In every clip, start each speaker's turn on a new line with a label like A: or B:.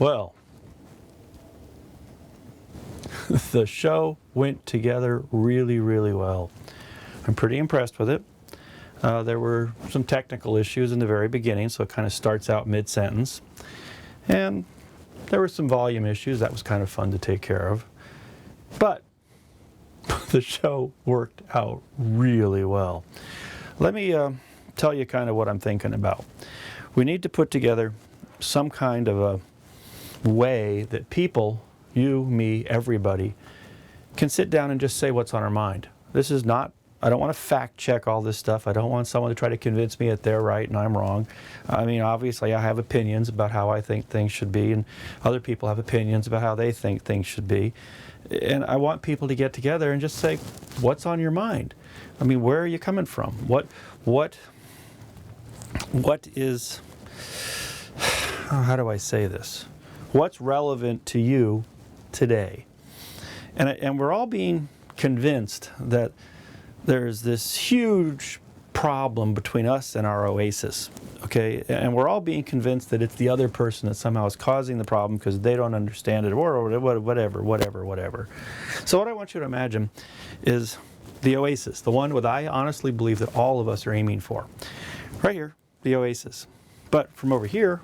A: Well, the show went together really, really well. I'm pretty impressed with it. There were some technical issues in the very beginning, so it kind of starts out mid-sentence. And there were some volume issues. That was kind of fun to take care of. But the show worked out really well. Let me tell you kind of what I'm thinking about. We need to put together some kind of a way that people, you, me, everybody, can sit down and just say what's on our mind. This is not, I don't want to fact check all this stuff. I don't want someone to try to convince me that they're right and I'm wrong. I mean, obviously I have opinions about how I think things should be, and other people have opinions about how they think things should be. And I want people to get together and just say, what's on your mind? I mean, where are you coming from? What is, how do I say this? What's relevant to you today? And we're all being convinced that there's this huge problem between us and our oasis, okay? And we're all being convinced that it's the other person that somehow is causing the problem because they don't understand it, or whatever. So what I want you to imagine is the oasis, the one that I honestly believe that all of us are aiming for. Right here, the oasis. But from over here,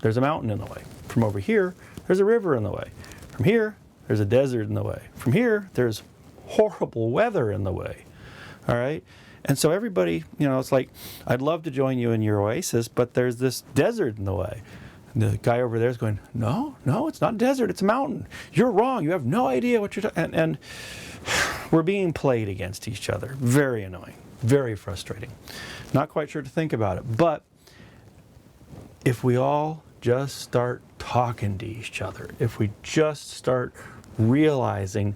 A: there's a mountain in the way. From over here, there's a river in the way. From here, there's a desert in the way. From here, there's horrible weather in the way. All right? And so everybody, you know, it's like, I'd love to join you in your oasis, but there's this desert in the way. And the guy over there is going, no, it's not desert, it's a mountain. You're wrong, you have no idea what you're talking. And we're being played against each other. Very annoying, very frustrating. Not quite sure to think about it, but if we all just start talking to each other, if we just start realizing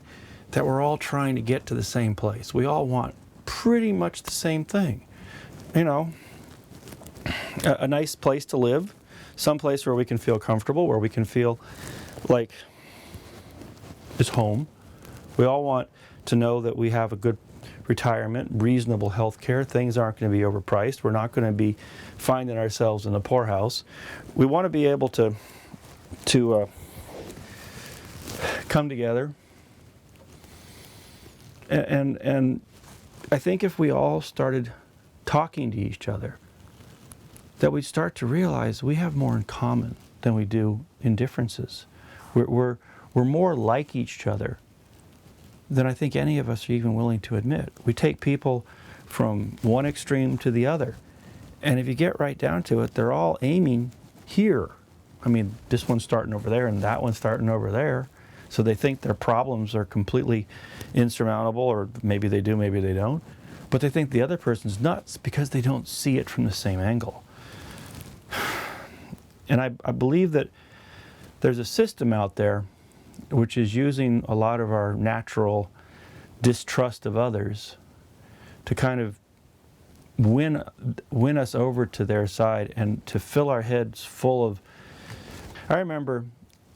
A: that we're all trying to get to the same place, we all want pretty much the same thing. You know, a nice place to live, some place where we can feel comfortable, where we can feel like it's home. We all want to know that we have a good retirement, reasonable health care. Things aren't going to be overpriced. We're not going to be finding ourselves in the poorhouse. We want to be able to come together. And I think if we all started talking to each other, that we'd start to realize we have more in common than we do in differences. We're more like each other than I think any of us are even willing to admit. We take people from one extreme to the other, and if you get right down to it, they're all aiming here. I mean, this one's starting over there and that one's starting over there. So they think their problems are completely insurmountable, or maybe they do, maybe they don't. But they think the other person's nuts because they don't see it from the same angle. And I believe that there's a system out there which is using a lot of our natural distrust of others to kind of win us over to their side and to fill our heads full of... I remember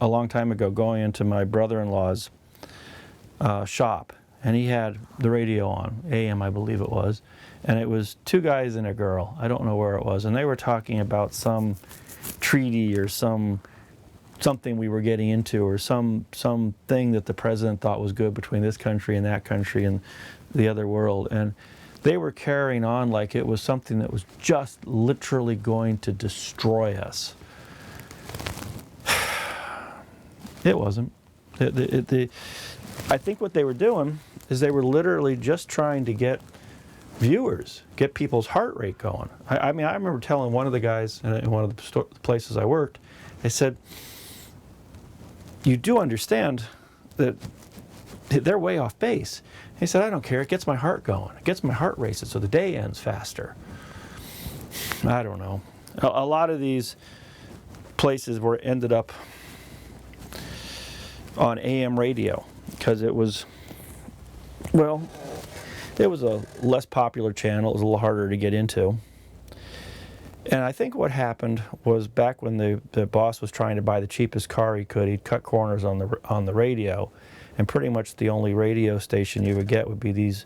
A: a long time ago going into my brother-in-law's shop, and he had the radio on, AM I believe it was, and it was two guys and a girl. I don't know where it was, and they were talking about some treaty or something we were getting into, or some thing that the president thought was good between this country and that country and the other world. And they were carrying on like it was something that was just literally going to destroy us. It wasn't. I think what they were doing is they were literally just trying to get viewers, get people's heart rate going. I mean, I remember telling one of the guys in one of the places I worked, I said, you do understand that they're way off base. He said, I don't care, it gets my heart going. It gets my heart racing so the day ends faster. I don't know. A lot of these places were ended up on AM radio because it was, well, it was a less popular channel. It was a little harder to get into. And I think what happened was back when the boss was trying to buy the cheapest car he could, he'd cut corners on the radio, and pretty much the only radio station you would get would be these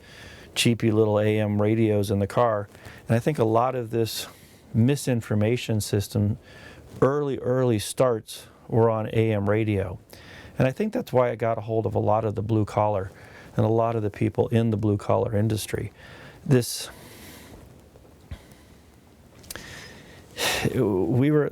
A: cheapy little AM radios in the car. And I think a lot of this misinformation system early starts were on AM radio. And I think that's why I got a hold of a lot of the blue collar and a lot of the people in the blue collar industry. We were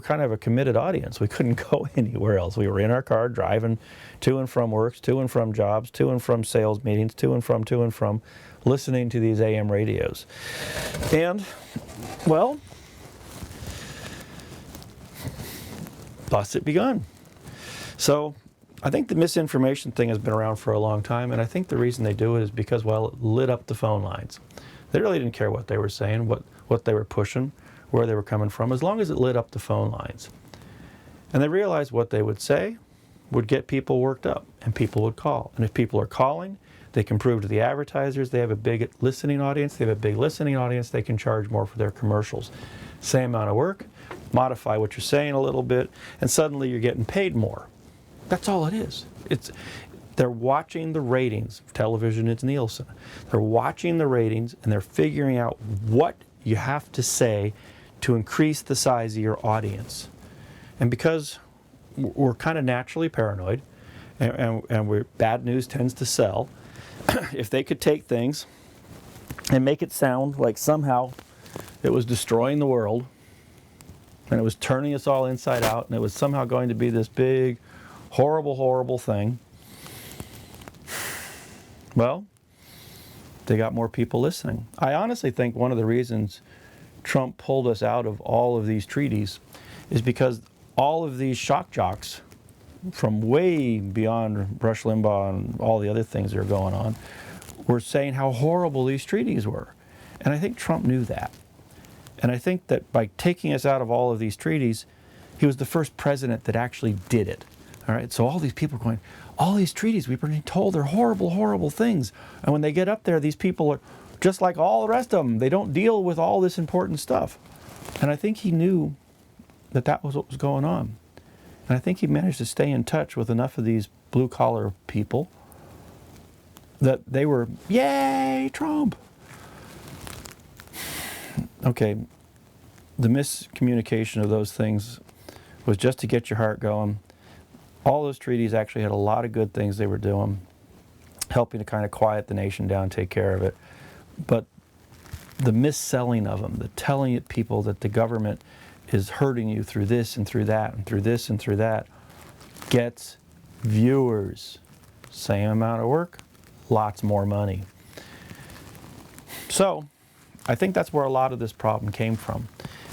A: kind of a committed audience. We couldn't go anywhere else. We were in our car driving to and from works, to and from jobs, to and from sales meetings, to and from, listening to these AM radios. And, well, thus it begun. So I think the misinformation thing has been around for a long time, and I think the reason they do it is because, well, it lit up the phone lines. They really didn't care what they were saying, what they were pushing, where they were coming from, as long as it lit up the phone lines. And they realized what they would say would get people worked up, and people would call. And if people are calling, they can prove to the advertisers they have a big listening audience. They have a big listening audience. They can charge more for their commercials. Same amount of work, modify what you're saying a little bit, and suddenly you're getting paid more. That's all it is. They're watching the ratings. Television, it's Nielsen. They're watching the ratings, and they're figuring out what you have to say to increase the size of your audience. And because we're kind of naturally paranoid, and bad news tends to sell, if they could take things and make it sound like somehow it was destroying the world, and it was turning us all inside out, and it was somehow going to be this big, horrible, horrible thing, well, they got more people listening. I honestly think one of the reasons Trump pulled us out of all of these treaties is because all of these shock jocks from way beyond Rush Limbaugh and all the other things that are going on were saying how horrible these treaties were. And I think Trump knew that. And I think that by taking us out of all of these treaties, he was the first president that actually did it. All right, so all these people are going, all these treaties, we've been told they're horrible, horrible things. And when they get up there, these people are just like all the rest of them. They don't deal with all this important stuff. And I think he knew that that was what was going on. And I think he managed to stay in touch with enough of these blue-collar people that they were, yay, Trump. Okay, the miscommunication of those things was just to get your heart going. All those treaties actually had a lot of good things they were doing, helping to kind of quiet the nation down, take care of it. But the mis-selling of them, the telling people that the government is hurting you through this and through that and through this and through that, gets viewers. Same amount of work, lots more money. So I think that's where a lot of this problem came from.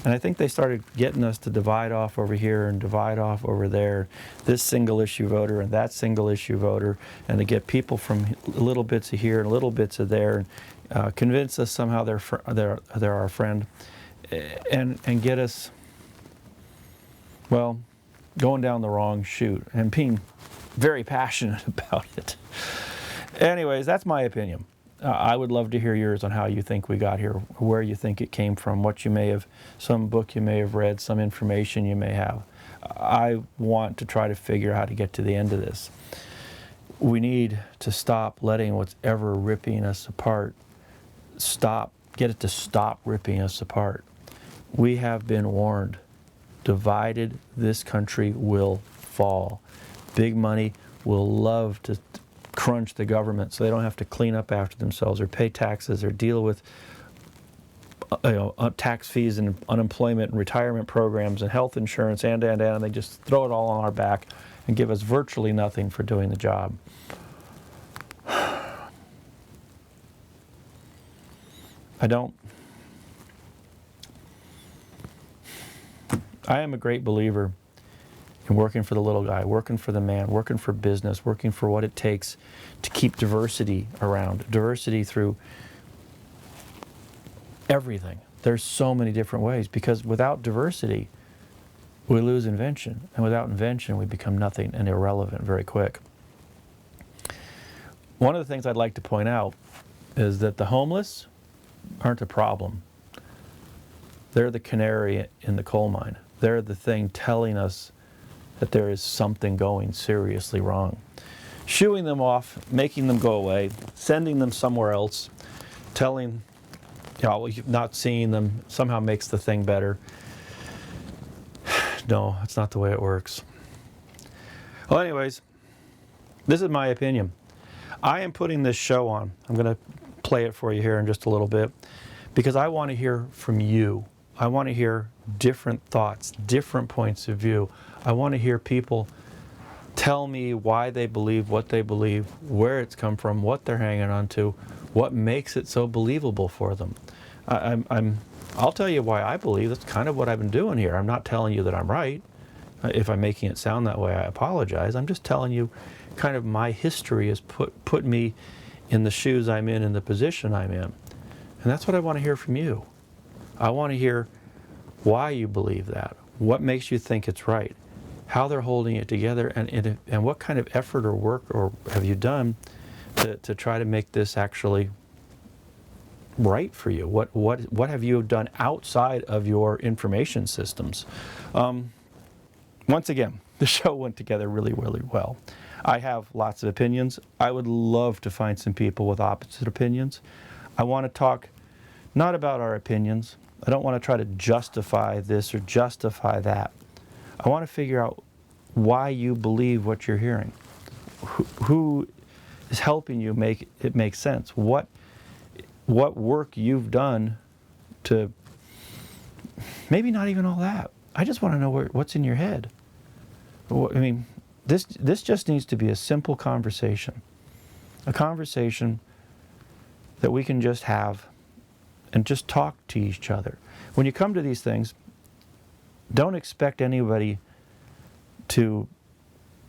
A: And I think they started getting us to divide off over here and divide off over there, this single issue voter and that single issue voter, and to get people from little bits of here and little bits of there, and convince us somehow they're our friend, and get us, well, going down the wrong chute and being very passionate about it. Anyways, that's my opinion. I would love to hear yours on how you think we got here, where you think it came from, what you may have, some book you may have read, some information you may have. I want to try to figure out how to get to the end of this. We need to stop letting what's ever ripping us apart get it to stop ripping us apart. We have been warned. Divided, this country will fall. Big money will love to crunch the government so they don't have to clean up after themselves or pay taxes or deal with tax fees and unemployment and retirement programs and health insurance and they just throw it all on our back and give us virtually nothing for doing the job. I am a great believer in working for the little guy, working for the man, working for business, working for what it takes to keep diversity around. Diversity through everything. There's so many different ways, because without diversity, we lose invention. And without invention, we become nothing and irrelevant very quick. One of the things I'd like to point out is that the homeless aren't a problem. They're the canary in the coal mine. They're the thing telling us that there is something going seriously wrong. Shooing them off, making them go away, sending them somewhere else, telling, not seeing them somehow makes the thing better. No, that's not the way it works. Well, anyways, this is my opinion. I am putting this show on. I'm going to play it for you here in just a little bit because I want to hear from you. I want to hear different thoughts, different points of view. I want to hear people tell me why they believe what they believe, where it's come from, what they're hanging on to, what makes it so believable for them. I'll tell you why I believe. That's kind of what I've been doing here. I'm not telling you that I'm right. If I'm making it sound that way, I apologize. I'm just telling you kind of my history has put me in the shoes I'm in the position I'm in. And that's what I want to hear from you. I want to hear why you believe that, what makes you think it's right, how they're holding it together, and what kind of effort or work or have you done to try to make this actually right for you. What have you done outside of your information systems? Once again, the show went together really, really well. I have lots of opinions. I would love to find some people with opposite opinions. I want to talk not about our opinions. I don't want to try to justify this or justify that. I want to figure out why you believe what you're hearing. Who is helping you make it make sense? What work you've done to, maybe not even all that. I just want to know what's in your head. I mean, this just needs to be a simple conversation. A conversation that we can just have and just talk to each other. When you come to these things, don't expect anybody to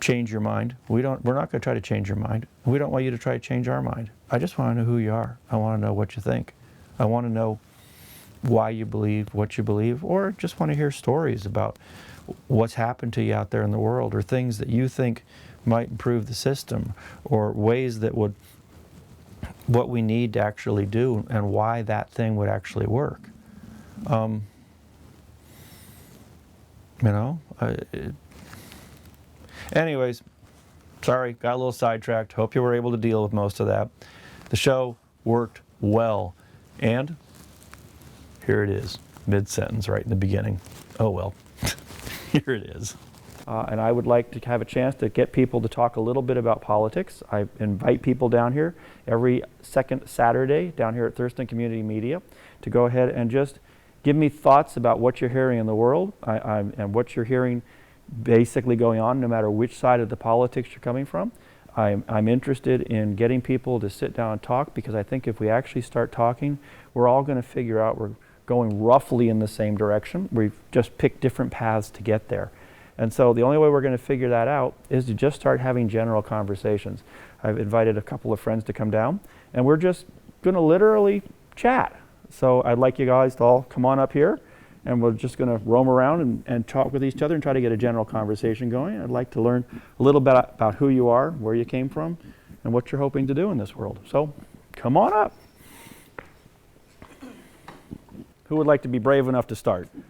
A: change your mind. We're not going to try to change your mind. We don't want you to try to change our mind. I just want to know who you are. I want to know what you think. I want to know why you believe what you believe, or just want to hear stories about what's happened to you out there in the world, or things that you think might improve the system, or ways that would, what we need to actually do and why that thing would actually work. Anyways, sorry, got a little sidetracked. Hope you were able to deal with most of that. The show worked well. And here it is, mid-sentence right in the beginning. Oh well, here it is. And I would like to have a chance to get people to talk a little bit about politics. I invite people down here every second Saturday down here at Thurston Community Media to go ahead and just give me thoughts about what you're hearing in the world and what you're hearing basically going on, no matter which side of the politics you're coming from. I'm interested in getting people to sit down and talk, because I think if we actually start talking, we're all going to figure out we're going roughly in the same direction. We've just picked different paths to get there. And so the only way we're going to figure that out is to just start having general conversations. I've invited a couple of friends to come down, and we're just going to literally chat. So I'd like you guys to all come on up here, and we're just going to roam around and talk with each other and try to get a general conversation going. I'd like to learn a little bit about who you are, where you came from, and what you're hoping to do in this world. So come on up. Who would like to be brave enough to start? I'm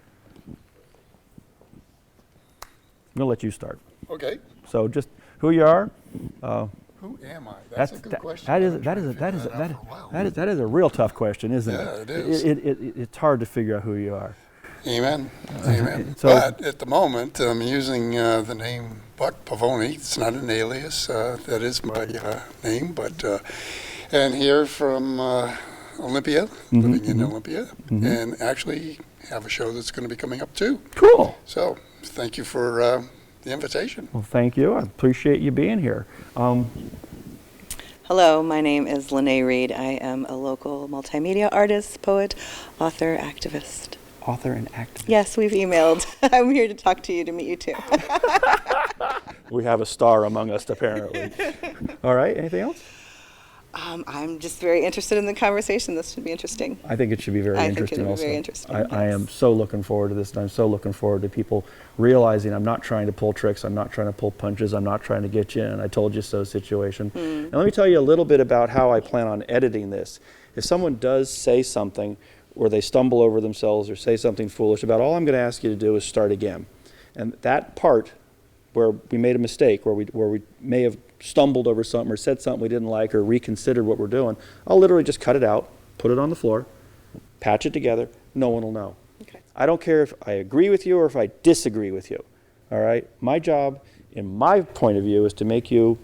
A: going to let you start.
B: Okay.
A: So just who you are.
B: Who am I? That's a good question.
A: That is a real tough question, isn't it?
B: Yeah, it is.
A: It's hard to figure out who you are.
B: Amen. Amen.
A: So-
B: But at the moment, I'm using the name Buck Pavoni. It's not an alias. That is my name. But and here from Olympia, living in Olympia, and actually have a show that's going to be coming up too.
A: Cool.
B: So thank you for the invitation.
A: Well, thank you. I appreciate you being here.
C: Hello, my name is Lene Reed. I am a local multimedia artist, poet, author, activist.
A: Author and activist.
C: Yes, we've emailed. I'm here to talk to you, to meet you too.
A: We have a star among us, apparently. All right. Anything else?
C: I'm just very interested in the conversation. This should be interesting.
A: I think it should be very
C: I think
A: interesting
C: it'll be
A: also.
C: very interesting,
A: I am
C: yes.
A: so looking forward to this, and I'm so looking forward to people realizing I'm not trying to pull tricks, I'm not trying to pull punches, I'm not trying to get you in, I told you so situation. And let me tell you a little bit about how I plan on editing this. If someone does say something, or they stumble over themselves or say something foolish about, all I'm going to ask you to do is start again. And that part where we made a mistake, where we may have stumbled over something or said something we didn't like or reconsidered what we're doing, I'll literally just cut it out, put it on the floor, patch it together, no one will know.
C: Okay.
A: I don't care if I agree with you or if I disagree with you. All right? My job, in my point of view, is to make you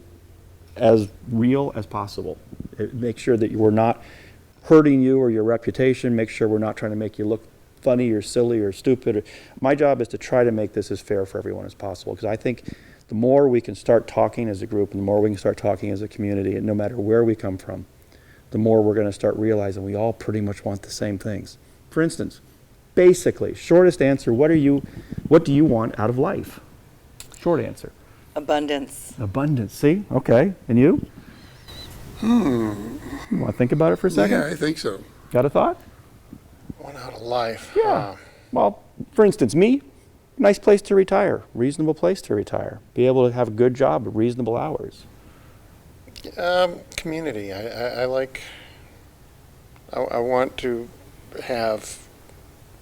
A: as real as possible. Make sure that we're not hurting you or your reputation. Make sure we're not trying to make you look funny or silly or stupid. My job is to try to make this as fair for everyone as possible, because I think the more we can start talking as a group and the more we can start talking as a community, and no matter where we come from, the more we're going to start realizing we all pretty much want the same things. For instance, basically, shortest answer, what do you want out of life? Short answer.
C: Abundance.
A: Abundance. See? Okay. And you? You want to think about it for a second?
B: Yeah, I think so.
A: Got a thought?
D: One out of life.
A: Yeah. Well, for instance, me, nice place to retire, reasonable place to retire, be able to have a good job at reasonable hours.
D: Community. I like. I want to have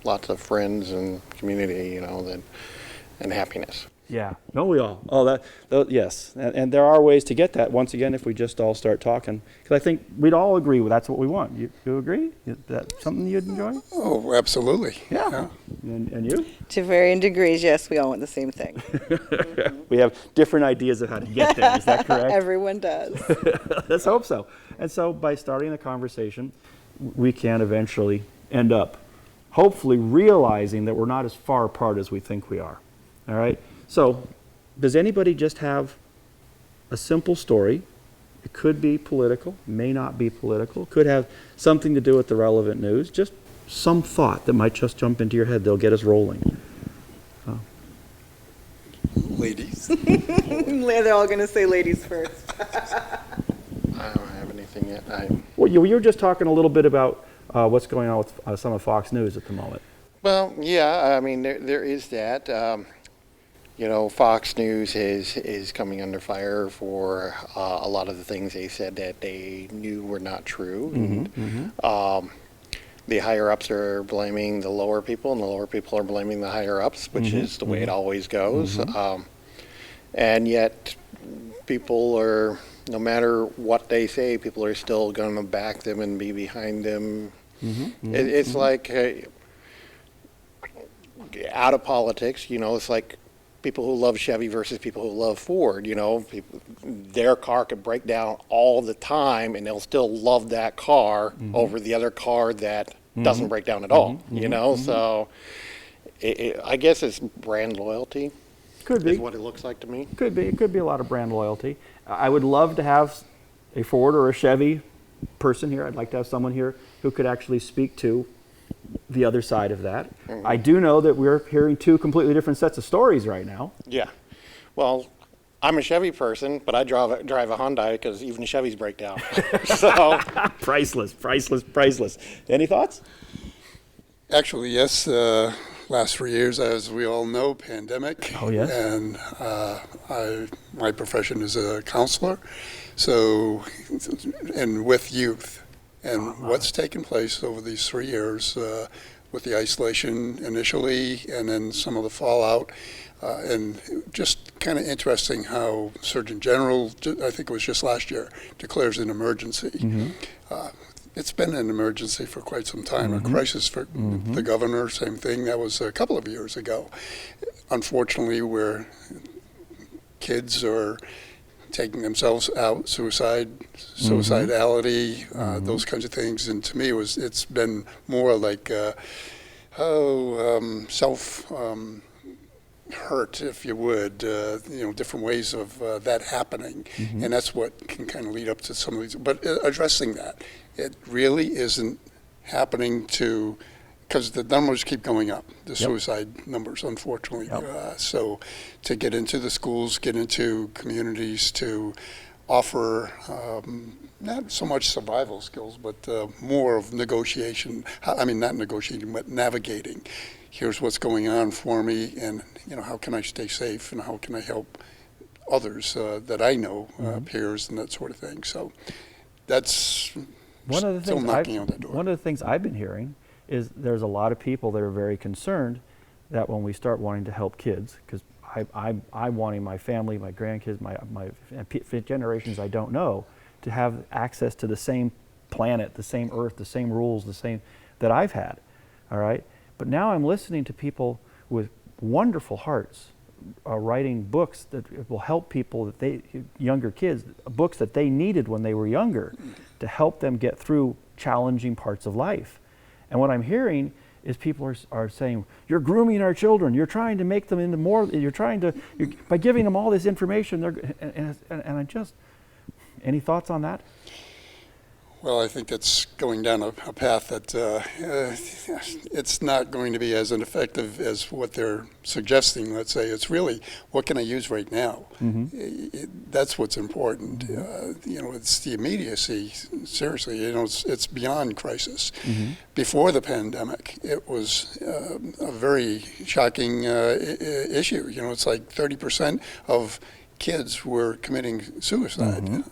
D: lots of friends and community, and happiness.
A: Yeah. Don't we all? Oh, yes. And there are ways to get that, once again, if we just all start talking. Because I think we'd all agree that's what we want. You agree? Is that something you'd enjoy?
B: Oh, absolutely.
A: Yeah. And you?
C: To varying degrees, yes, we all want the same thing.
A: We have different ideas of how to get there. Is that correct?
C: Everyone does.
A: Let's hope so. And so by starting the conversation, we can eventually end up hopefully realizing that we're not as far apart as we think we are. All right? So does anybody just have a simple story? It could be political, may not be political, could have something to do with the relevant news, just some thought that might just jump into your head. They'll get us rolling.
B: Ladies.
C: They're all going to say ladies first.
D: I don't have anything yet.
A: Well, you were just talking a little bit about what's going on with some of Fox News at the moment.
D: Well, yeah. I mean, there is that. Fox News is coming under fire for a lot of the things they said that they knew were not true. The higher-ups are blaming the lower people, and the lower people are blaming the higher-ups, which is the way it always goes. And yet, people are, no matter what they say, people are still going to back them and be behind them. It's like out of politics, it's like people who love Chevy versus people who love Ford. Their car could break down all the time, and they'll still love that car over the other car that doesn't break down at all. So I guess it's brand loyalty.
A: Could be.
D: Is what it looks like to me.
A: Could be. It could be a lot of brand loyalty. I would love to have a Ford or a Chevy person here. I'd like to have someone here who could actually speak to the other side of that. I do know that we're hearing two completely different sets of stories right now.
D: Yeah. Well, I'm a Chevy person, but I drive a Hyundai because even Chevys break down. So priceless. Any thoughts?
B: Actually, yes. Last 3 years, as we all know, pandemic.
A: Oh, yes.
B: And my profession is a counselor, so, and with youth. And what's taken place over these 3 years with the isolation initially and then some of the fallout, and just kind of interesting how Surgeon General, I think it was just last year, declares an emergency. It's been an emergency for quite some time, a crisis for the governor, same thing. That was a couple of years ago. Unfortunately, where kids are taking themselves out, suicidality, those kinds of things. And to me, it's been more like, self hurt, if you would, different ways of that happening. And that's what can kind of lead up to some of these. But addressing that, it really isn't happening because the numbers keep going up, the suicide numbers, unfortunately. So to get into the schools, get into communities, to offer not so much survival skills, but more of negotiation. Not negotiating, but navigating. Here's what's going on for me, and how can I stay safe, and how can I help others that I know, peers and that sort of thing. So that's
A: one of the
B: still
A: things
B: knocking on the door.
A: One of the things I've been hearing is there's a lot of people that are very concerned that when we start wanting to help kids, because I'm wanting my family, my grandkids, my generations I don't know, to have access to the same planet, the same earth, the same rules, the same that I've had, all right? But now I'm listening to people with wonderful hearts writing books that will help people, that they, younger kids, books that they needed when they were younger to help them get through challenging parts of life. And what I'm hearing is people are saying, you're grooming our children, you're trying to make them into more, by giving them all this information, and I just, any thoughts on that?
B: Well, I think it's going down a path that it's not going to be as effective as what they're suggesting. Let's say it's really, what can I use right now? That's what's important. It's the immediacy. Seriously, it's beyond crisis. Before the pandemic, it was a very shocking issue. It's like 30% of kids were committing suicide, and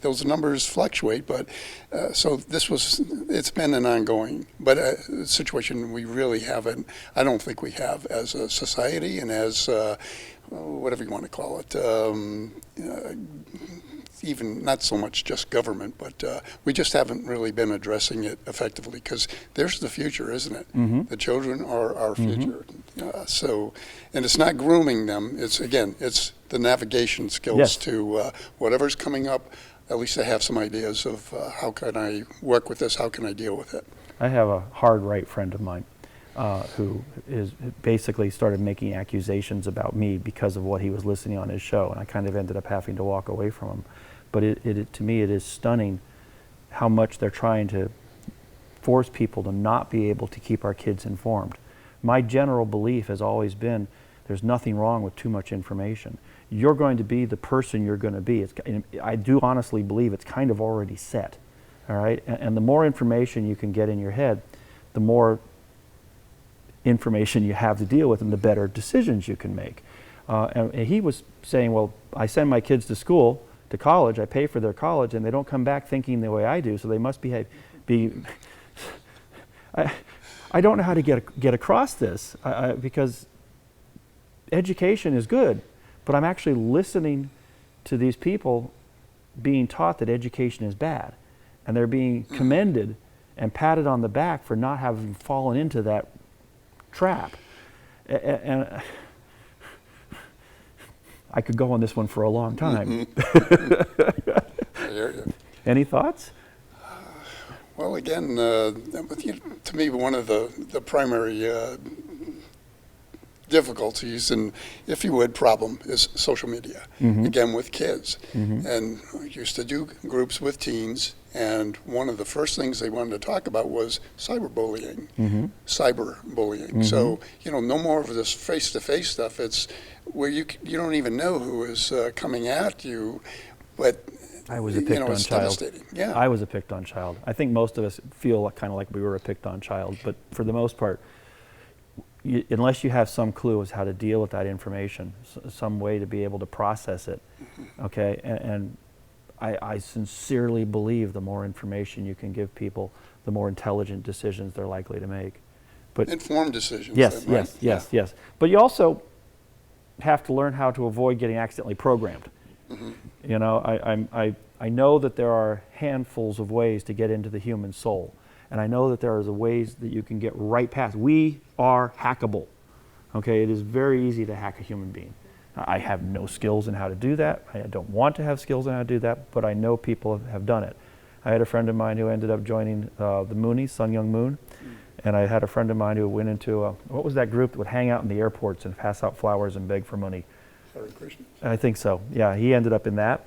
B: those numbers fluctuate, but it's been an ongoing, but a situation we really haven't, I don't think we have as a society and as, whatever you want to call it, even not so much just government, but we just haven't really been addressing it effectively, because there's the future, isn't it? The children are our future. And it's not grooming them, it's the navigation skills to whatever's coming up. At least I have some ideas of how can I work with this, how can I deal with it.
A: I have a hard right friend of mine who is basically started making accusations about me because of what he was listening on his show, and I kind of ended up having to walk away from him. But to me, it is stunning how much they're trying to force people to not be able to keep our kids informed. My general belief has always been there's nothing wrong with too much information. You're going to be the person you're going to be. I do honestly believe it's kind of already set, all right? And the more information you can get in your head, the more information you have to deal with and the better decisions you can make. And he was saying, well, I send my kids to school, to college, I pay for their college, and they don't come back thinking the way I do, so they must be I don't know how to get across this because education is good, but I'm actually listening to these people being taught that education is bad, and they're being commended and patted on the back for not having fallen into that trap. And I could go on this one for a long time. Any thoughts?
B: Well, again, to me, one of the primary difficulties and, if you would, problem is social media. Again, with kids. And we used to do groups with teens, and one of the first things they wanted to talk about was cyberbullying. Cyberbullying. So, no more of this face-to-face stuff. It's where you don't even know who is coming at you, but
A: I was a picked on
B: it's
A: child.
B: devastating. Yeah.
A: I was a picked on child. I think most of us feel kind of like we were a picked on child, but for the most part, unless you have some clue as how to deal with that information, some way to be able to process it, okay, and I sincerely believe the more information you can give people, the more intelligent decisions they're likely to make. But
B: informed decisions.
A: Yes,
B: then, right?
A: yes. But you also have to learn how to avoid getting accidentally programmed. I know that there are handfuls of ways to get into the human soul, and I know that there are ways that you can get right past. We are hackable. Okay, it is very easy to hack a human being. I have no skills in how to do that. I don't want to have skills in how to do that, but I know people have done it. I had a friend of mine who ended up joining the Moonies, Sun Young Moon, and I had a friend of mine who went into what was that group that would hang out in the airports and pass out flowers and beg for money?
B: Hare Krishna.
A: I think so. Yeah, he ended up in that.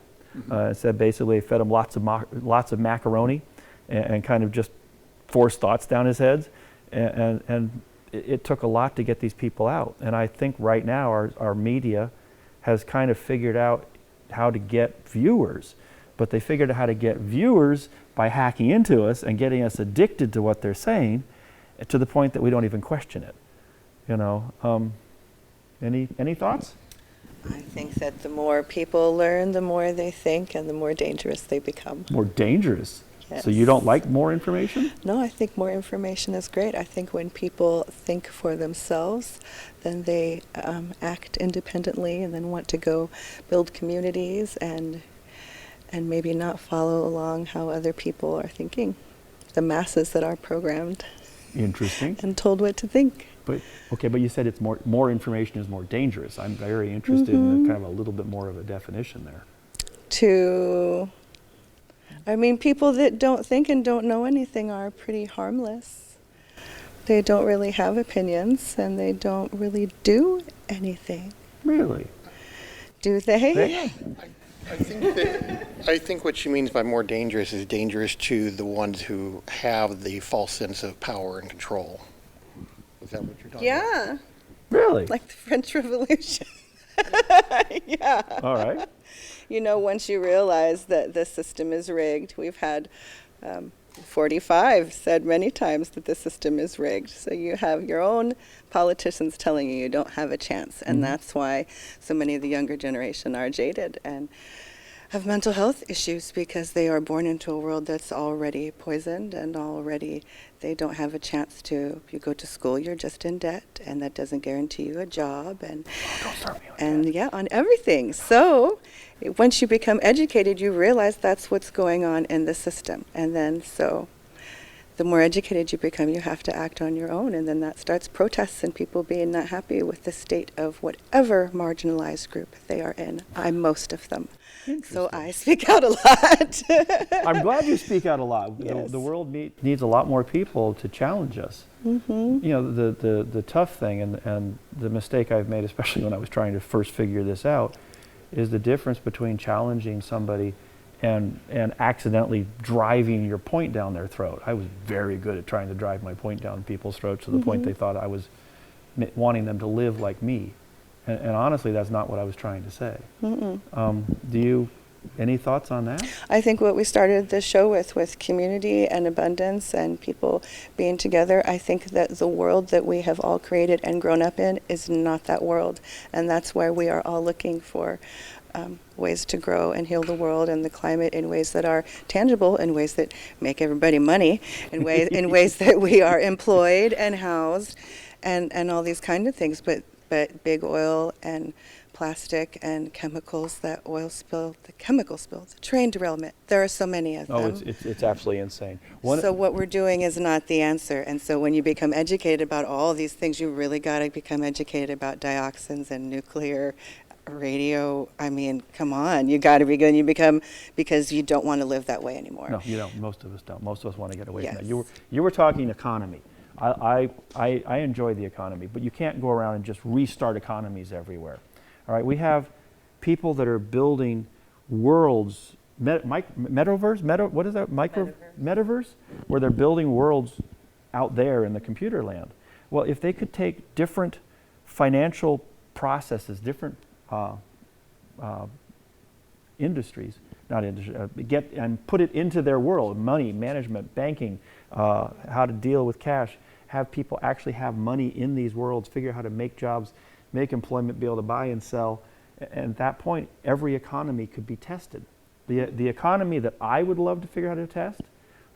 A: Said basically fed him lots of macaroni and kind of just forced thoughts down his heads, and it took a lot to get these people out. And I think right now our media has kind of figured out how to get viewers, but they figured out how to get viewers by hacking into us and getting us addicted to what they're saying, to the point that we don't even question it. Any thoughts?
C: I think that the more people learn, the more they think, and the more dangerous they become.
A: More dangerous?
C: Yes.
A: So you don't like more information?
C: No, I think more information is great. I think when people think for themselves, then they act independently and then want to go build communities and maybe not follow along how other people are thinking. The masses that are programmed.
A: Interesting.
C: and told what to think.
A: But okay, but you said it's more information is more dangerous. I'm very interested in kind of a little bit more of a definition there.
C: People that don't think and don't know anything are pretty harmless. They don't really have opinions and they don't really do anything.
A: Really?
C: Do they?
A: They-
D: I think what she means by more dangerous is dangerous to the ones who have the false sense of power and control. Is that what you're talking about?
C: Yeah,
A: Really?
C: like the French Revolution. Yeah.
A: All right.
C: Once you realize that the system is rigged, we've had 45 said many times that the system is rigged. So you have your own politicians telling you don't have a chance. And that's why so many of the younger generation are jaded and have mental health issues, because they are born into a world that's already poisoned and already they don't have a chance to. If you go to school, you're just in debt, and that doesn't guarantee you a job. And
A: Don't start me on
C: and yeah, on everything. So once you become educated, you realize that's what's going on in the system. And then so the more educated you become, you have to act on your own. And then that starts protests and people being not happy with the state of whatever marginalized group they are in. I'm most of them. So I speak out a lot.
A: I'm glad you speak out a lot.
C: Yes.
A: The world needs a lot more people to challenge us. You know, the tough thing and the mistake I've made, especially when I was trying to first figure this out, is the difference between challenging somebody and accidentally driving your point down their throat. I was very good at trying to drive my point down people's throats to the point they thought I was wanting them to live like me. And honestly, that's not what I was trying to say. Any thoughts on that?
C: I think what we started the show with community and abundance and people being together, I think that the world that we have all created and grown up in is not that world. And that's why we are all looking for ways to grow and heal the world and the climate in ways that are tangible, in ways that make everybody money, in ways that we are employed and housed and all these kind of things. But big oil and plastic and chemicals, that oil spill, the chemical spill, the train derailment, there are so many of them.
A: Oh, it's absolutely insane.
C: So what we're doing is not the answer. And so when you become educated about all these things, you really got to become educated about dioxins and nuclear, radio. I mean, come on, you got to be good. You become, because you don't want to live that way anymore.
A: No, you don't. Most of us don't. Most of us want to get away from that.
C: Yes.
A: You were talking economy. I enjoy the economy, but you can't go around and just restart economies everywhere. All right, we have people that are building worlds, metaverse, what is that? Metaverse, where they're building worlds out there in the computer land. Well, if they could take different financial processes, different industries, get and put it into their world, money, management, banking, how to deal with cash, have people actually have money in these worlds, figure out how to make jobs, make employment, be able to buy and sell. And at that point, every economy could be tested. The economy that I would love to figure out how to test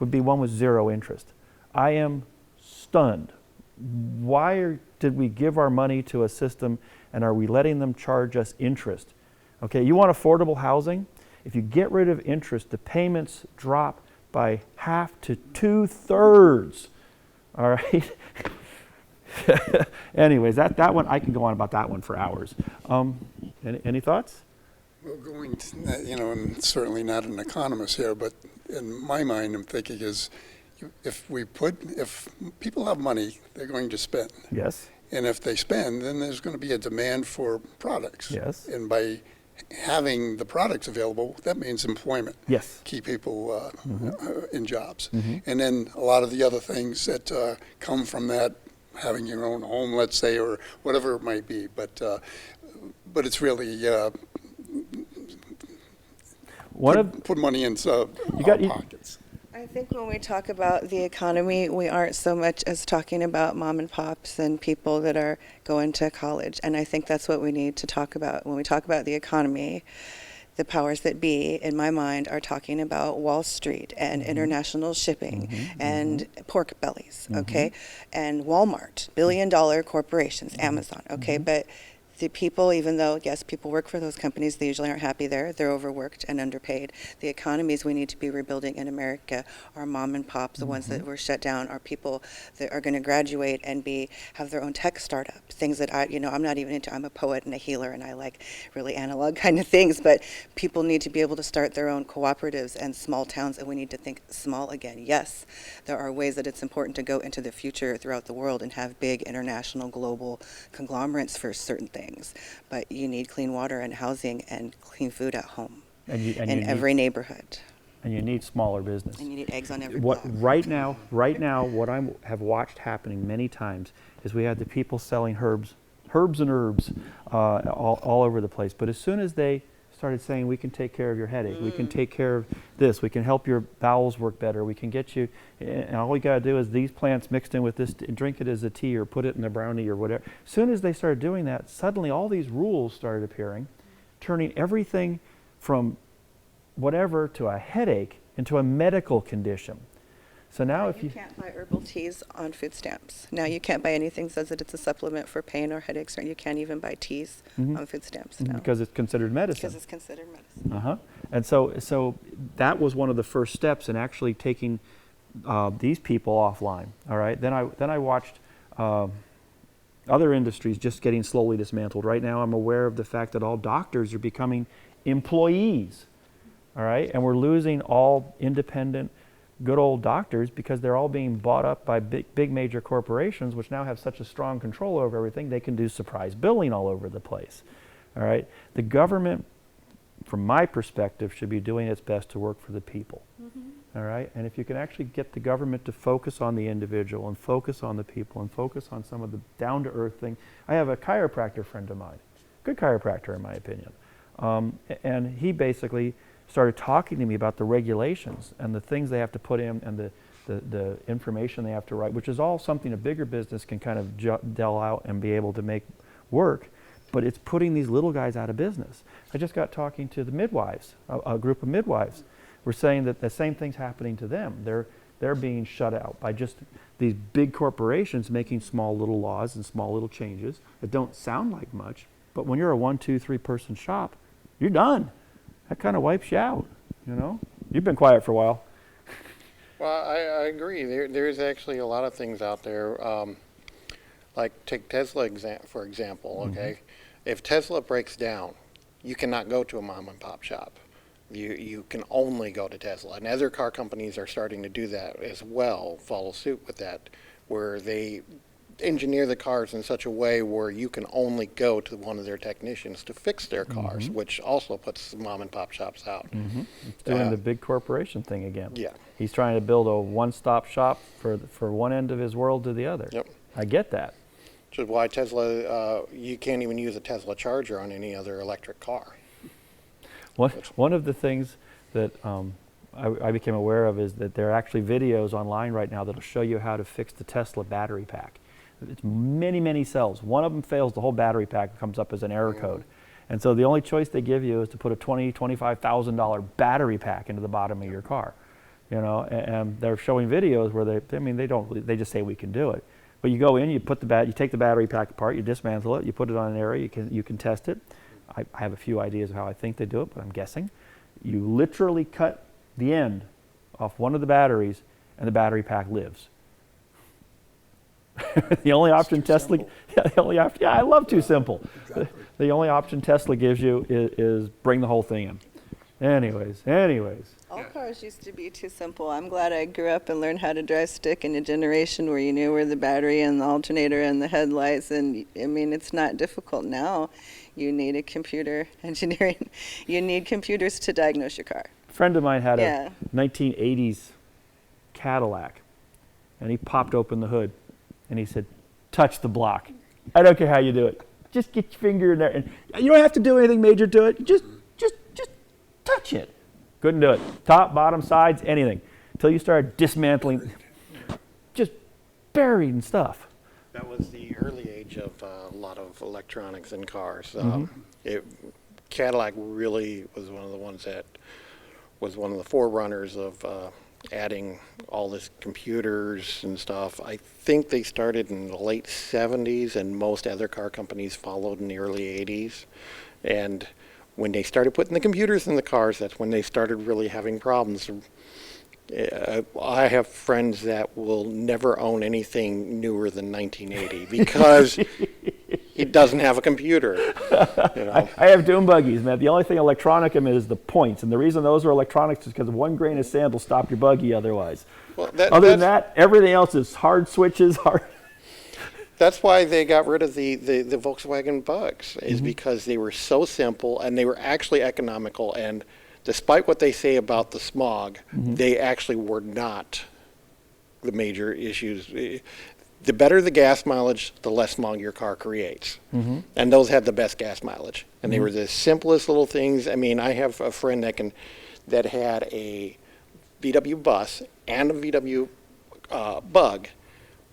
A: would be one with zero interest. I am stunned. Why did we give our money to a system and are we letting them charge us interest? Okay, you want affordable housing? If you get rid of interest, the payments drop by half to 2/3. All right? Anyways, that one, I can go on about that one for hours. Any thoughts?
B: Well, I'm certainly not an economist here, but in my mind, I'm thinking if people have money, they're going to spend.
A: Yes.
B: And if they spend, then there's going to be a demand for products.
A: Yes.
B: And by having the products available, that means employment.
A: Yes.
B: Keep people in jobs. And then a lot of the other things that come from that, having your own home, let's say, or whatever it might be. But it's really put money in our pockets.
C: I think when we talk about the economy, we aren't so much as talking about mom and pops and people that are going to college. And I think that's what we need to talk about. When we talk about the economy, the powers that be, in my mind, are talking about Wall Street and international shipping and pork bellies, okay? And Walmart, billion-dollar corporations, Amazon, okay? But the people, even though, yes, people work for those companies, they usually aren't happy there. They're overworked and underpaid. The economies we need to be rebuilding in America are mom and pops, the ones that were shut down, are people that are going to graduate and have their own tech startup. Things that I'm not even into. I'm a poet and a healer, and I like really analog kind of things, but people need to be able to start their own cooperatives and small towns, and we need to think small again. Yes, there are ways that it's important to go into the future throughout the world and have big international global conglomerates for certain things, but you need clean water and housing and clean food at home in every neighborhood.
A: And you need smaller business.
C: And you need eggs on every
A: What
C: block.
A: right now, what I have watched happening many times is we have the people selling herbs and herbs all over the place. But as soon as they started saying, we can take care of your headache, we can take care of this, we can help your bowels work better, we can get you, and all we got to do is these plants mixed in with this, drink it as a tea or put it in a brownie or whatever. As soon as they started doing that, suddenly all these rules started appearing, turning everything from whatever to a headache into a medical condition. So now if
C: you can't buy herbal teas on food stamps. Now you can't buy anything that says that it's a supplement for pain or headaches, or you can't even buy teas on food stamps now.
A: because it's considered medicine.
C: Because it's considered medicine.
A: And so that was one of the first steps in actually taking these people offline. All right. Then I watched other industries just getting slowly dismantled. Right now, I'm aware of the fact that all doctors are becoming employees. All right, and we're losing all independent, good old doctors because they're all being bought up by big major corporations, which now have such a strong control over everything. They can do surprise billing all over the place. All right, the government, from my perspective, should be doing its best to work for the people. All right, and if you can actually get the government to focus on the individual and focus on the people and focus on some of the down-to-earth thing. I have a chiropractor friend of mine, good chiropractor in my opinion, and he basically started talking to me about the regulations and the things they have to put in and the information they have to write, which is all something a bigger business can kind of dell out and be able to make work, but it's putting these little guys out of business. I just got talking to the midwives, a group of midwives. We're saying that the same thing's happening to them. They're being shut out by just these big corporations making small little laws and small little changes that don't sound like much, but when you're a 1, 2, 3 person shop, you're done. That kind of wipes you out, you know? You've been quiet for a while.
D: Well, I agree. There's actually a lot of things out there. Like take Tesla for example, okay? If Tesla breaks down, you cannot go to a mom and pop shop. You can only go to Tesla. And other car companies are starting to do that as well, follow suit with that, where they engineer the cars in such a way where you can only go to one of their technicians to fix their cars, which also puts mom and pop shops out.
A: It's doing the big corporation thing again.
D: Yeah.
A: He's trying to build a one-stop shop for one end of his world to the other.
D: Yep.
A: I get that.
D: Which is why Tesla, you can't even use a Tesla charger on any other electric car.
A: One of the things that I became aware of is that there are actually videos online right now that'll show you how to fix the Tesla battery pack. It's many, many cells. One of them fails, the whole battery pack comes up as an error code. And so the only choice they give you is to put a $20,000, $25,000 battery pack into the bottom of your car. You know, and they're showing videos where they just say we can do it. But you go in, you take the battery pack apart, you dismantle it, you put it on an area, you can test it. I have a few ideas of how I think they do it, but I'm guessing. You literally cut the end off one of the batteries and the battery pack lives. The only option Tesla, I love too simple. The only option Tesla gives you is bring the whole thing in. Anyways.
C: All cars used to be too simple. I'm glad I grew up and learned how to drive stick in a generation where you knew where the battery and the alternator and the headlights, and I mean, it's not difficult now. You need a computer engineering. You need computers to diagnose your car.
A: A friend of mine had a 1980s Cadillac, and he popped open the hood, and he said, touch the block. I don't care how you do it. Just get your finger in there. And you don't have to do anything major to it. Just touch it. Couldn't do it. Top, bottom, sides, anything. Until you started dismantling, just burying stuff.
D: That was the early age of a lot of electronics in cars. Cadillac really was one of the ones that was one of the forerunners of adding all this computers and stuff. I think they started in the late 70s, and most other car companies followed in the early 80s. And when they started putting the computers in the cars, that's when they started really having problems. I have friends that will never own anything newer than 1980 because it doesn't have a computer. You know?
A: I have dune buggies, man. The only thing electronic in it is the points, and the reason those are electronics is because one grain of sand will stop your buggy otherwise.
D: Well,
A: Other than that, everything else is hard switches, hard.
D: That's why they got rid of the Volkswagen Bugs, is because they were so simple and they were actually economical. And despite what they say about the smog, they actually were not the major issues. The better the gas mileage, the less smog your car creates. And those had the best gas mileage. And they were the simplest little things. I mean, I have a friend that had a VW bus and a VW Bug,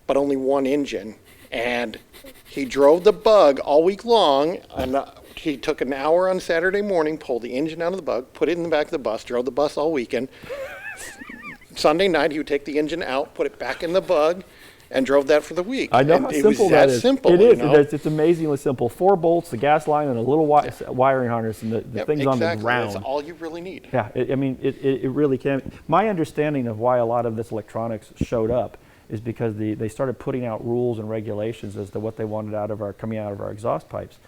D: but only one engine. And he drove the Bug all week long, and he took an hour on Saturday morning, pulled the engine out of the Bug, put it in the back of the bus, drove the bus all weekend. Sunday night, he would take the engine out, put it back in the Bug, and drove that for the week.
A: I know
D: and
A: how
D: it
A: simple
D: was
A: that
D: that
A: is.
D: simple.
A: It is.
D: You know?
A: It's amazingly simple. 4 bolts, the gas line, and a little wiring harness, and the
D: Yep,
A: thing's on the
D: exactly.
A: ground.
D: That's all you really need.
A: Yeah, it really can. My understanding of why a lot of this electronics showed up is because they started putting out rules and regulations as to what they wanted coming out of our exhaust pipes,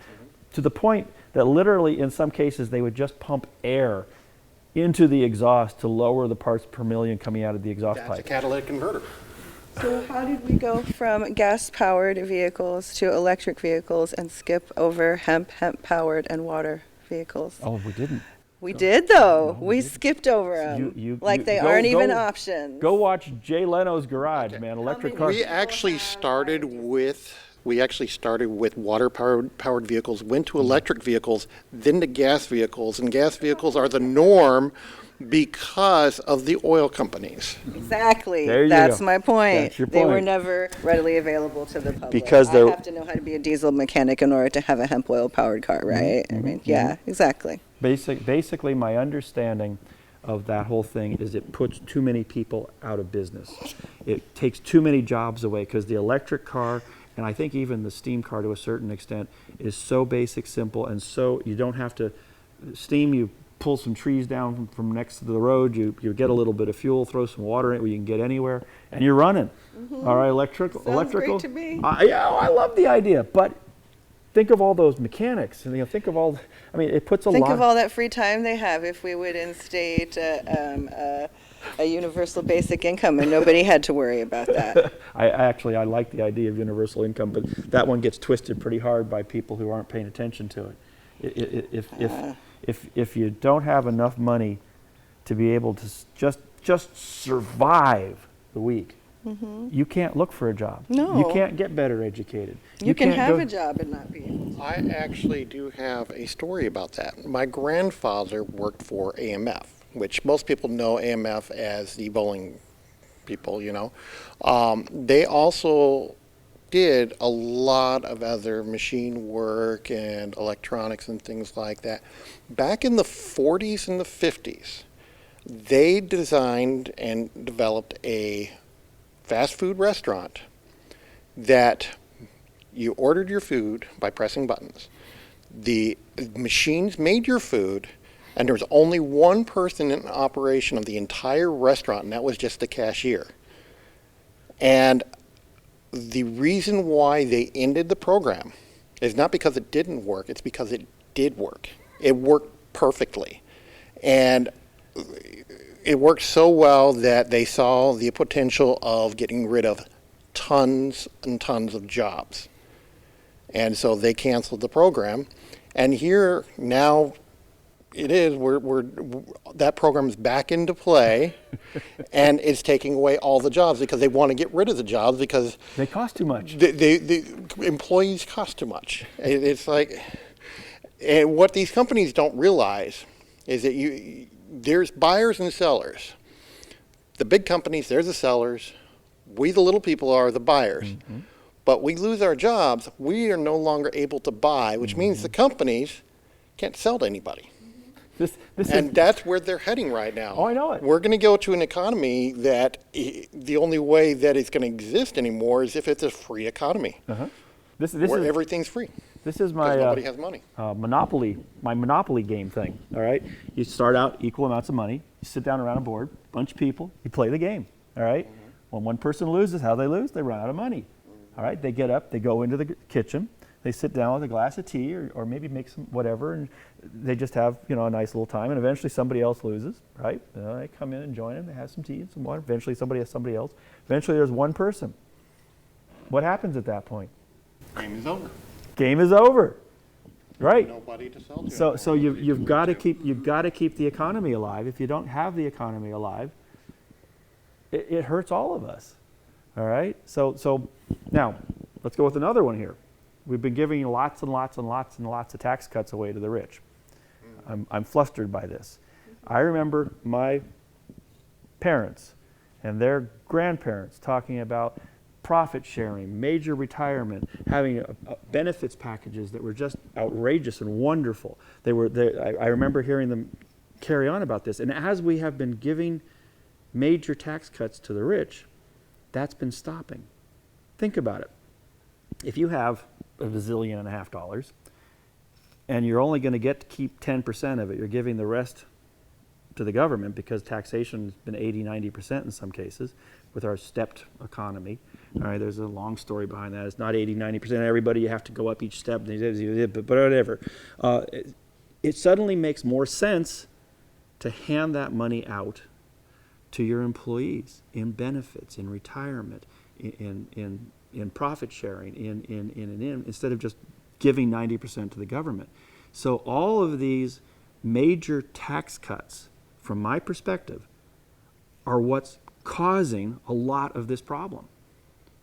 A: to the point that literally in some cases they would just pump air into the exhaust to lower the parts per million coming out of the exhaust
D: That's a
A: pipe.
D: catalytic converter.
C: So how did we go from gas-powered vehicles to electric vehicles and skip over hemp-powered, and water vehicles?
A: Oh, we didn't.
C: We did, though.
A: No, we
C: we
A: didn't.
C: skipped over them. Like they
A: go-
C: aren't even
A: go-
C: options.
A: Go watch Jay Leno's Garage, man. Electric cars.
D: We actually started with water powered vehicles, went to electric vehicles, then to gas vehicles, and gas vehicles are the norm because of the oil companies.
C: Exactly.
A: There you
C: That's
A: go.
C: my point.
A: That's your
C: They were
A: point.
C: never readily available to the public.
A: Because
C: I
A: they're-
C: have to know how to be a diesel mechanic in order to have a hemp oil powered car, right? I mean, yeah, exactly.
A: Basically, my understanding of that whole thing is it puts too many people out of business. It takes too many jobs away because the electric car, and I think even the steam car to a certain extent, is so basic, simple, and so you don't have to steam. You pull some trees down from next to the road. You get a little bit of fuel, throw some water in it where you can get anywhere, and you're running. All right, electrical.
C: great to me.
A: Yeah, I love the idea, but think of all those mechanics, and think of all. I mean, it puts a
C: Think
A: lot.
C: of all that free time they have if we would instate a universal basic income and nobody had to worry about that.
A: I like the idea of universal income, but that one gets twisted pretty hard by people who aren't paying attention to it. If you don't have enough money to be able to just survive the week, you can't look for a job.
C: No.
A: You can't get better educated.
C: You can
A: can't
C: have
A: go-
C: a job and not be able to.
D: I actually do have a story about that. My grandfather worked for AMF, which most people know AMF as the bowling people, you know. They also did a lot of other machine work and electronics and things like that. Back in the 40s and the 50s, they designed and developed a fast food restaurant that you ordered your food by pressing buttons. The machines made your food, and there was only one person in operation of the entire restaurant, and that was just the cashier. And the reason why they ended the program is not because it didn't work, it's because it did work. It worked perfectly. And it worked so well that they saw the potential of getting rid of tons and tons of jobs. And so they canceled the program. And here now it is, that program is back into play, and it's taking away all the jobs because they want to get rid of the jobs because
A: They cost too much.
D: the employees cost too much. It's like, and what these companies don't realize is that there's buyers and sellers. The big companies, they're the sellers. We, the little people, are the buyers. But we lose our jobs, we are no longer able to buy, which means the companies can't sell to anybody.
A: This
D: And
A: is,
D: that's where they're heading right now.
A: Oh, I know it.
D: We're going to go to an economy that the only way that it's going to exist anymore is if it's a free economy,
A: this
D: where
A: is
D: everything's free
A: this is
D: because
A: my
D: nobody has money.
A: Monopoly game thing. All right, you start out equal amounts of money. You sit down around a board, bunch of people. You play the game. All right? When one person loses, how they lose? They run out of money. All right, they get up, they go into the kitchen, they sit down with a glass of tea or maybe make some whatever, and they just have a nice little time. And eventually somebody else loses. Right? They come in and join them. They have some tea and some water. Eventually somebody has somebody else. Eventually there's one person. What happens at that point?
D: Game is over.
A: Game is over. Right.
D: Nobody to sell to.
A: So you've got to keep the economy alive. If you don't have the economy alive, it hurts all of us. All right. So now let's go with another one here. We've been giving lots and lots and lots and lots of tax cuts away to the rich. I'm flustered by this. I remember my parents and their grandparents talking about profit sharing, major retirement, having benefits packages that were just outrageous and wonderful. I remember hearing them carry on about this. And as we have been giving major tax cuts to the rich, that's been stopping. Think about it. If you have $1.5 bazillion and you're only going to get to keep 10% of it, you're giving the rest to the government because taxation has been 80, 90% in some cases with our stepped economy. All right, there's a long story behind that. It's not 80, 90% everybody. You have to go up each step, but whatever. It suddenly makes more sense to hand that money out to your employees in benefits, in retirement, in profit sharing, instead of just giving 90% to the government. So all of these major tax cuts, from my perspective, are what's causing a lot of this problem.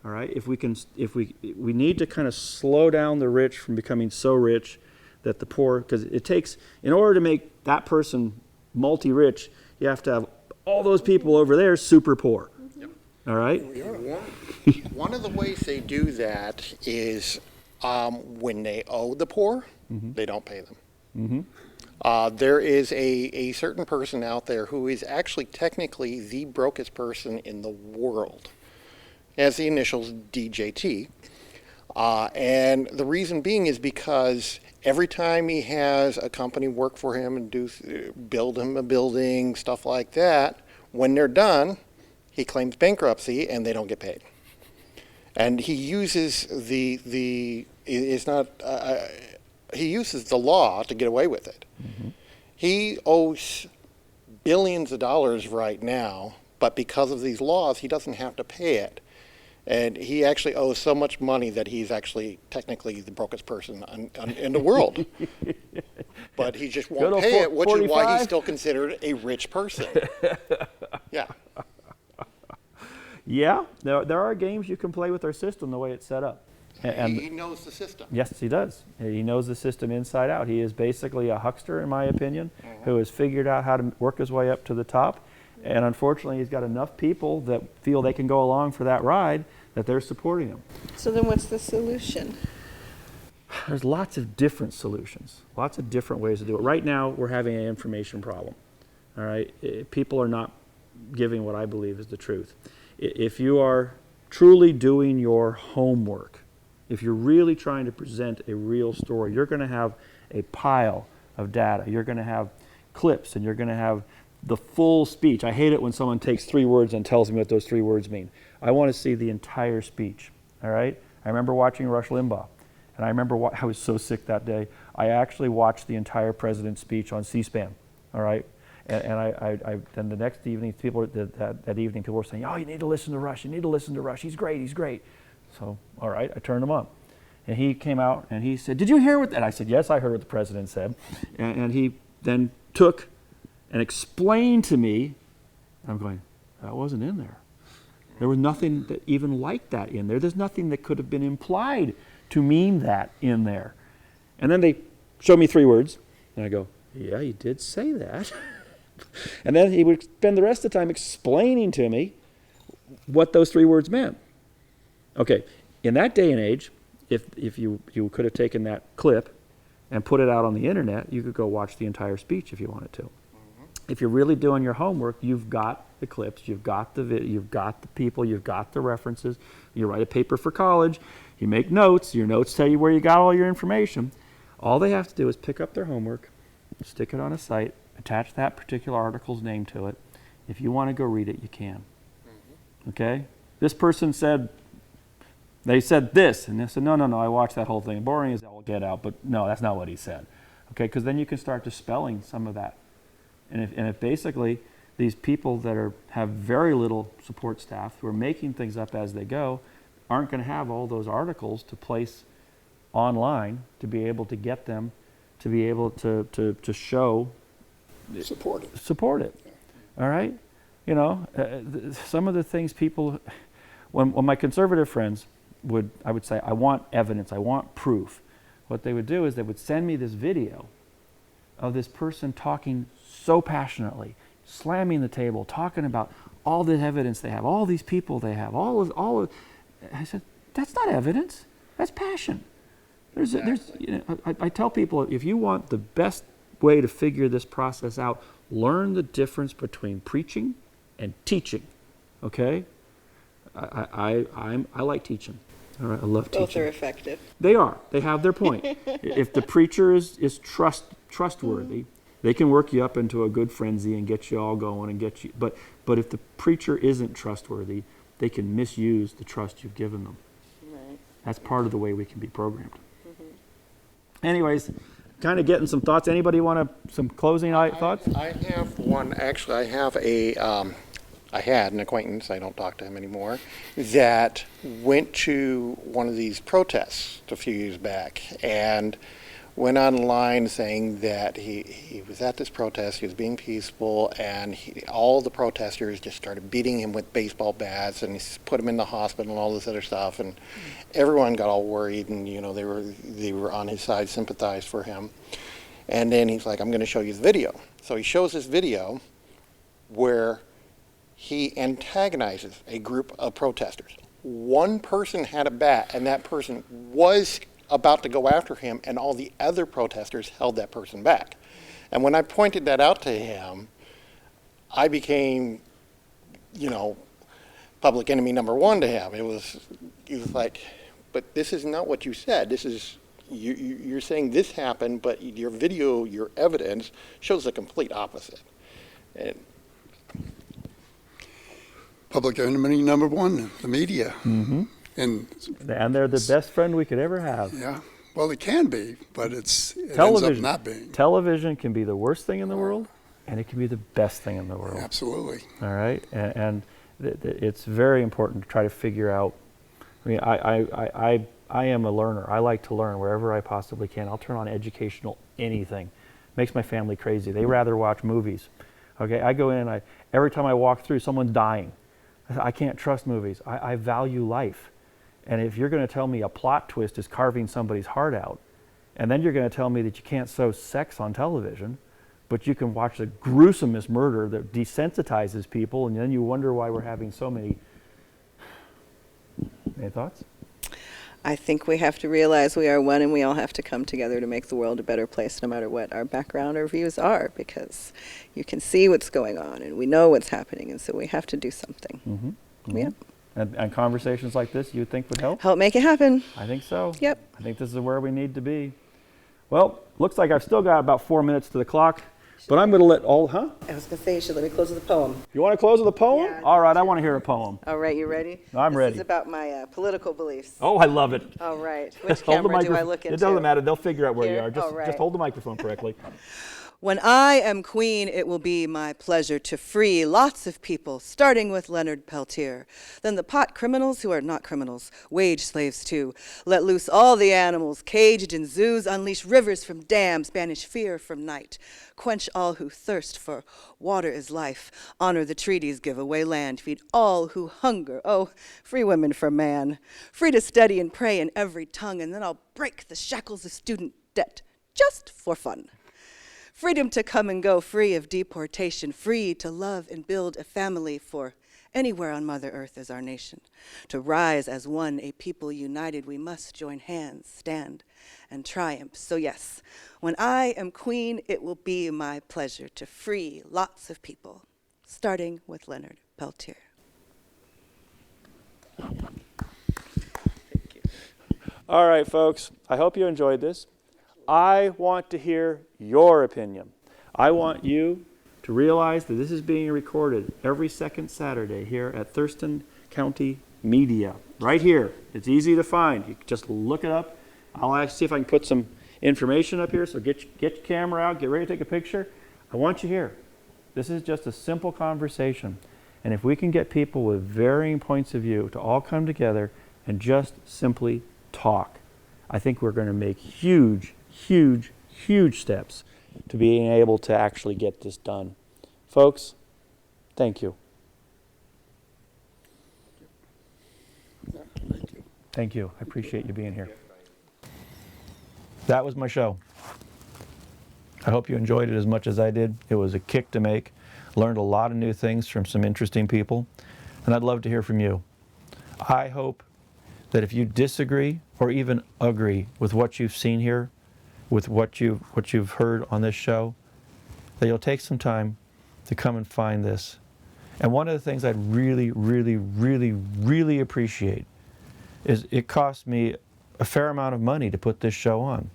A: All right, if we need to kind of slow down the rich from becoming so rich that the poor, because it takes, in order to make that person multi-rich, you have to have all those people over there super poor.
D: Yep.
A: All right?
D: One of the ways they do that is when they owe the poor, they don't pay them. There is a certain person out there who is actually technically the brokest person in the world. Has the initials DJT. And the reason being is because every time he has a company work for him and build him a building, stuff like that, when they're done, he claims bankruptcy and they don't get paid. And he uses he uses the law to get away with it. He owes billions of dollars right now, but because of these laws, he doesn't have to pay it. And he actually owes so much money that he's actually technically the brokest person in the world. But he just won't pay it, which is why he's still considered a rich person. Yeah.
A: Yeah, there are games you can play with our system the way it's set up. And
D: he knows the system.
A: Yes, he does. He knows the system inside out. He is basically a huckster, in my opinion, who has figured out how to work his way up to the top. And unfortunately, he's got enough people that feel they can go along for that ride that they're supporting him.
C: So then what's the solution?
A: There's lots of different solutions, lots of different ways to do it. Right now, we're having an information problem. All right? People are not giving what I believe is the truth. If you are truly doing your homework, if you're really trying to present a real story, you're going to have a pile of data. You're going to have clips, and you're going to have the full speech. I hate it when someone takes 3 words and tells me what those 3 words mean. I want to see the entire speech. All right? I remember watching Rush Limbaugh, and I remember I was so sick that day. I actually watched the entire president's speech on C-SPAN. All right? And I then the next evening, that evening, people were saying, "Oh, you need to listen to Rush. You need to listen to Rush. He's great. He's great." So, all right, I turned him on. And he came out and he said, "Did you hear what?" And I said, "Yes, I heard what the president said." And he then took and explained to me, I'm going, that wasn't in there. There was nothing that even like that in there. There's nothing that could have been implied to mean that in there. And then they showed me 3 words, and I go, yeah, he did say that. And then he would spend the rest of the time explaining to me what those 3 words meant. Okay, in that day and age, if you could have taken that clip and put it out on the internet, you could go watch the entire speech if you wanted to. If you're really doing your homework, you've got the clips, you've got the video, you've got the people, you've got the references. You write a paper for college, you make notes, your notes tell you where you got all your information. All they have to do is pick up their homework, stick it on a site, attach that particular article's name to it. If you want to go read it, you can. Okay? This person said, they said this, and they said, no, I watched that whole thing. Boring as all get out, but no, that's not what he said. Okay, because then you can start dispelling some of that. And if basically these people that have very little support staff who are making things up as they go aren't going to have all those articles to place online to be able to get them to be able to show support it. All right, some of the things people, when my conservative friends I would say, I want evidence, I want proof. What they would do is they would send me this video of this person talking so passionately, slamming the table, talking about all the evidence they have, all these people they have, all of. I said, that's not evidence, that's passion. I tell people, if you want the best way to figure this process out, learn the difference between preaching and teaching. Okay? I like teaching. All right, I love teaching.
C: Both are effective.
A: They are. They have their point. If the preacher is trustworthy, they can work you up into a good frenzy and get you all going and get you. But if the preacher isn't trustworthy, they can misuse the trust you've given them.
C: Right.
A: That's part of the way we can be programmed. Anyways, kind of getting some thoughts. Anybody want some closing thoughts?
D: I have one. Actually, I had an acquaintance, I don't talk to him anymore, that went to one of these protests a few years back and went online saying that he was at this protest, he was being peaceful, and all the protesters just started beating him with baseball bats and he put him in the hospital and all this other stuff, and everyone got all worried, and they were on his side, sympathized for him. And then he's like, I'm going to show you the video. So he shows this video where he antagonizes a group of protesters. One person had a bat, and that person was about to go after him, and all the other protesters held that person back. And when I pointed that out to him, I became, public enemy number one to him. He was like, but this is not what you said. This is, you're saying this happened, but your video, your evidence shows the complete opposite. And
B: Public enemy number one, the media.
A: Mm-hmm.
B: And
A: they're the best friend we could ever have.
B: yeah, well, it can be, but it ends up not being.
A: Television can be the worst thing in the world, and it can be the best thing in the world.
B: Absolutely.
A: All right, and it's very important to try to figure out. I mean, I am a learner. I like to learn wherever I possibly can. I'll turn on educational anything. Makes my family crazy. They rather watch movies. Okay, I go in. Every time I walk through, someone's dying. I can't trust movies. I value life. And if you're going to tell me a plot twist is carving somebody's heart out, and then you're going to tell me that you can't show sex on television, but you can watch the gruesomest murder that desensitizes people, and then you wonder why we're having so many. Any thoughts?
C: I think we have to realize we are one, and we all have to come together to make the world a better place, no matter what our background or views are, because you can see what's going on and we know what's happening, and so we have to do something.
A: Mm-hmm. Mm-hmm.
C: Yeah.
A: And conversations like this, you think would help?
C: Help make it happen.
A: I think so.
C: Yep.
A: I think this is where we need to be. Well, looks like I've still got about 4 minutes to the clock, but I'm going to let
C: I was going to say, you should let me close with a poem.
A: You want to close with a poem?
C: Yeah.
A: All right, I want to hear a poem.
C: All right, you ready?
A: I'm ready.
C: This is about my political beliefs.
A: Oh, I love it.
C: All right. Which
A: Hold the
C: camera do I
A: microphone.
C: look into?
A: It doesn't matter. They'll figure out where you
C: Here?
A: are. Just,
C: All right.
A: just hold the microphone correctly.
C: When I am queen, it will be my pleasure to free lots of people, starting with Leonard Peltier. Then the pot criminals who are not criminals, wage slaves too. Let loose all the animals caged in zoos, unleash rivers from dams, banish fear from night. Quench all who thirst, for water is life. Honor the treaties, give away land, feed all who hunger. Oh, free women for man. Free to study and pray in every tongue, and then I'll break the shackles of student debt, just for fun. Freedom to come and go, free of deportation, free to love and build a family for Anywhere on Mother Earth is our nation. To rise as one, a people united, we must join hands, stand, and triumph. So yes, when I am queen, it will be my pleasure to free lots of people, starting with Leonard Peltier.
A: All right, folks, I hope you enjoyed this. I want to hear your opinion. I want you to realize that this is being recorded every second Saturday here at Thurston County Media. Right here. It's easy to find. You can just look it up. I'll actually see if I can put some information up here. So get your camera out, get ready to take a picture. I want you here. This is just a simple conversation. And if we can get people with varying points of view to all come together and just simply talk, I think we're going to make huge, huge, huge steps to being able to actually get this done. Folks, thank you.
B: Yeah, thank you.
A: Thank you. I appreciate you being here. That was my show. I hope you enjoyed it as much as I did. It was a kick to make. Learned a lot of new things from some interesting people, and I'd love to hear from you. I hope that if you disagree or even agree with what you've seen here, with what you've heard on this show, that you'll take some time to come and find this. And one of the things I'd really, really, really, really appreciate is it cost me a fair amount of money to put this show on.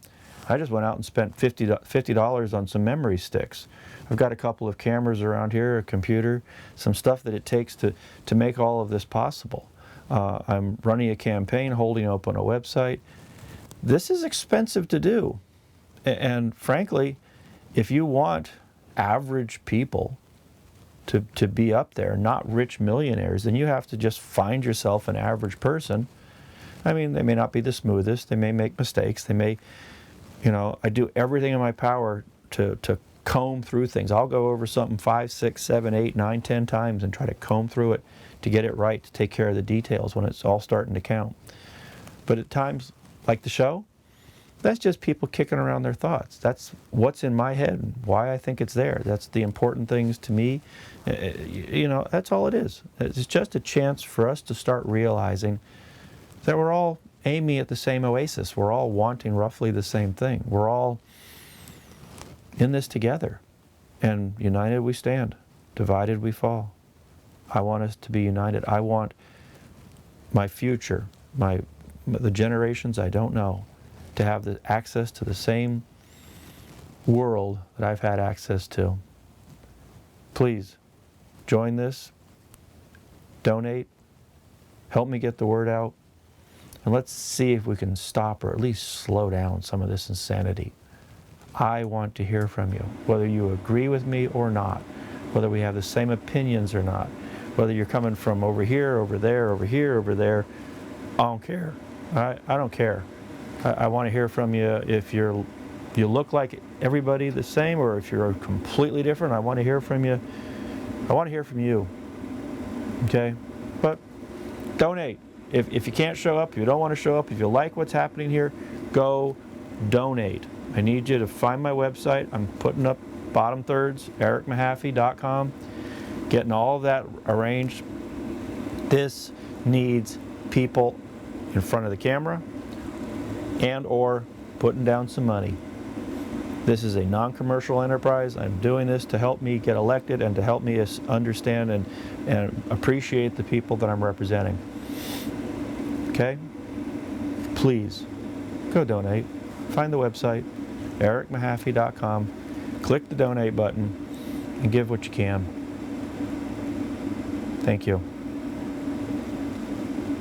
A: I just went out and spent $50 on some memory sticks. I've got a couple of cameras around here, a computer, some stuff that it takes to make all of this possible. I'm running a campaign, holding open a website. This is expensive to do. And frankly, if you want average people to be up there, not rich millionaires, then you have to just find yourself an average person. I mean, they may not be the smoothest, they may make mistakes, they may, I do everything in my power to comb through things. I'll go over something 5, 6, 7, 8, 9, 10 times and try to comb through it to get it right, to take care of the details when it's all starting to count. But at times, like the show, that's just people kicking around their thoughts. That's what's in my head and why I think it's there. That's the important things to me. That's all it is. It's just a chance for us to start realizing that we're all aiming at the same oasis. We're all wanting roughly the same thing. We're all in this together. And united we stand, divided we fall. I want us to be united. I want my future, the generations I don't know, to have the access to the same world that I've had access to. Please join this, donate, help me get the word out, and let's see if we can stop or at least slow down some of this insanity. I want to hear from you, whether you agree with me or not, whether we have the same opinions or not, whether you're coming from over here, over there, over here, over there. I don't care. I don't care. I want to hear from you. If you look like everybody the same, or if you're completely different, I want to hear from you. I want to hear from you. Okay? But donate. If you can't show up, if you don't want to show up, if you like what's happening here, go donate. I need you to find my website. I'm putting up bottom thirds, ericmahaffey.com, getting all of that arranged. This needs people in front of the camera and or putting down some money. This is a non-commercial enterprise. I'm doing this to help me get elected and to help me understand and appreciate the people that I'm representing. Okay? Please, go donate. Find the website, ericmahaffey.com. Click the donate button and give what you can. Thank you.